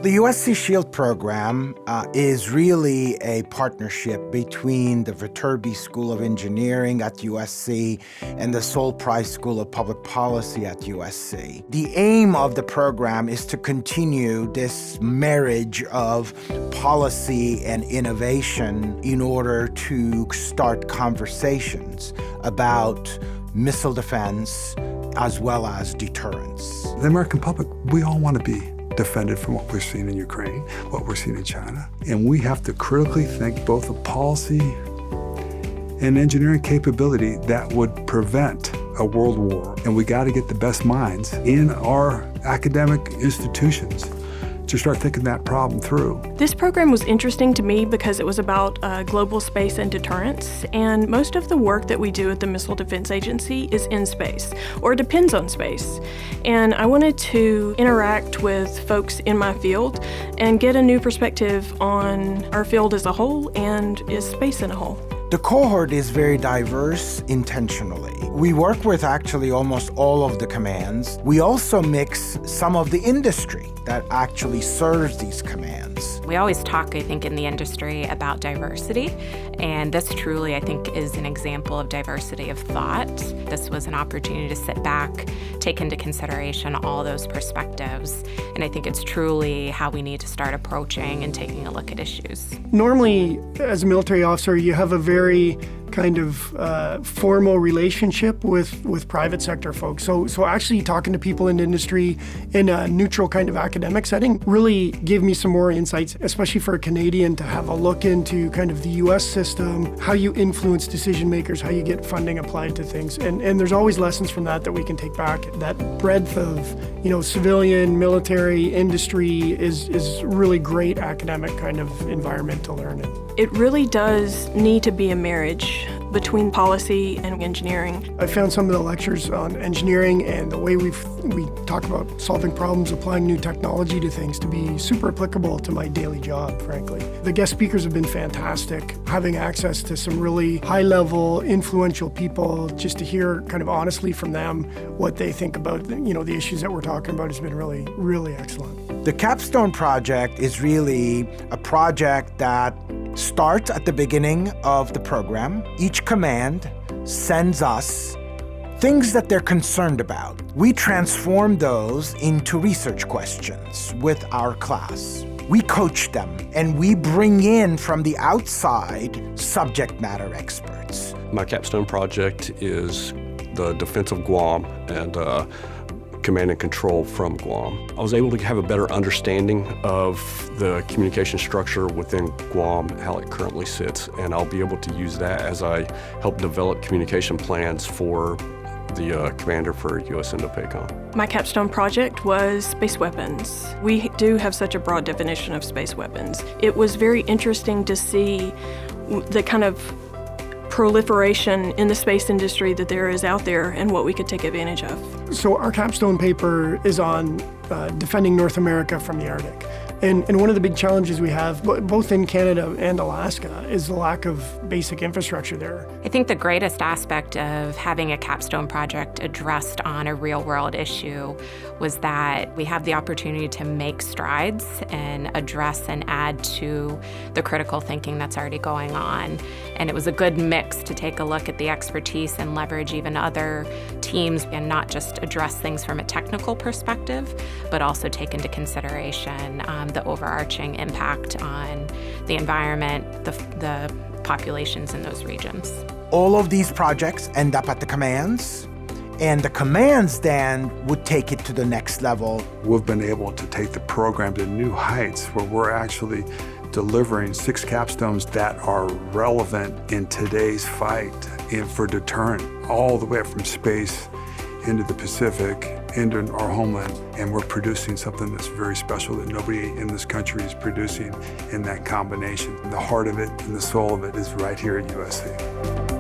The USC SHIELD program is really a partnership between the Viterbi School of Engineering at USC and the Sol Price School of Public Policy at USC. The aim of the program is to continue this marriage of policy and innovation in order to start conversations about missile defense as well as deterrence. The American public, we all want to be defended from what we're seeing in Ukraine, what we're seeing in China. And we have to critically think both of policy and engineering capability that would prevent a world war. And we got to get the best minds in our academic institutions to start thinking that problem through. This program was interesting to me because it was about global space and deterrence, and most of the work that we do at the Missile Defense Agency is in space, or depends on space. And I wanted to interact with folks in my field and get a new perspective on our field as a whole and is space in a whole. The cohort is very diverse intentionally. We work with actually almost all of the commands. We also mix some of the industry that actually serves these commands. We always talk, I think, in the industry about diversity, and this truly, I think, is an example of diversity of thought. This was an opportunity to sit back, take into consideration all those perspectives, and I think it's truly how we need to start approaching and taking a look at issues. Normally, as a military officer, you have a very kind of formal relationship with private sector folks. So actually talking to people in industry in a neutral kind of academic setting really gave me some more insights, especially for a Canadian to have a look into kind of the US system, how you influence decision makers, how you get funding applied to things. And there's always lessons from that we can take back. That breadth of, civilian, military, industry is really great academic kind of environment to learn in. It really does need to be a marriage between policy and engineering. I found some of the lectures on engineering and the way we talk about solving problems, applying new technology to things to be super applicable to my daily job, frankly. The guest speakers have been fantastic. Having access to some really high-level, influential people, just to hear kind of honestly from them what they think about the issues that we're talking about has been really, really excellent. The Capstone Project is really a project that starts at the beginning of the program. Each command sends us things that they're concerned about. We transform those into research questions with our class. We coach them, and we bring in from the outside subject matter experts. My capstone project is the defense of Guam and command and control from Guam. I was able to have a better understanding of the communication structure within Guam, how it currently sits, and I'll be able to use that as I help develop communication plans for the commander for US Indo-PACOM. My capstone project was space weapons. We do have such a broad definition of space weapons. It was very interesting to see the kind of proliferation in the space industry that there is out there and what we could take advantage of. So our capstone paper is on defending North America from the Arctic. And one of the big challenges we have, both in Canada and Alaska, is the lack of basic infrastructure there. I think the greatest aspect of having a capstone project addressed on a real-world issue was that we have the opportunity to make strides and address and add to the critical thinking that's already going on. And it was a good mix to take a look at the expertise and leverage even other teams and not just address things from a technical perspective, but also take into consideration the overarching impact on the environment, the populations in those regions. All of these projects end up at the commands, and the commands then would take it to the next level. We've been able to take the program to new heights where we're actually delivering 6 capstones that are relevant in today's fight and for deterrent, all the way up from space into the Pacific, into our homeland, and we're producing something that's very special that nobody in this country is producing in that combination. The heart of it and the soul of it is right here at USC.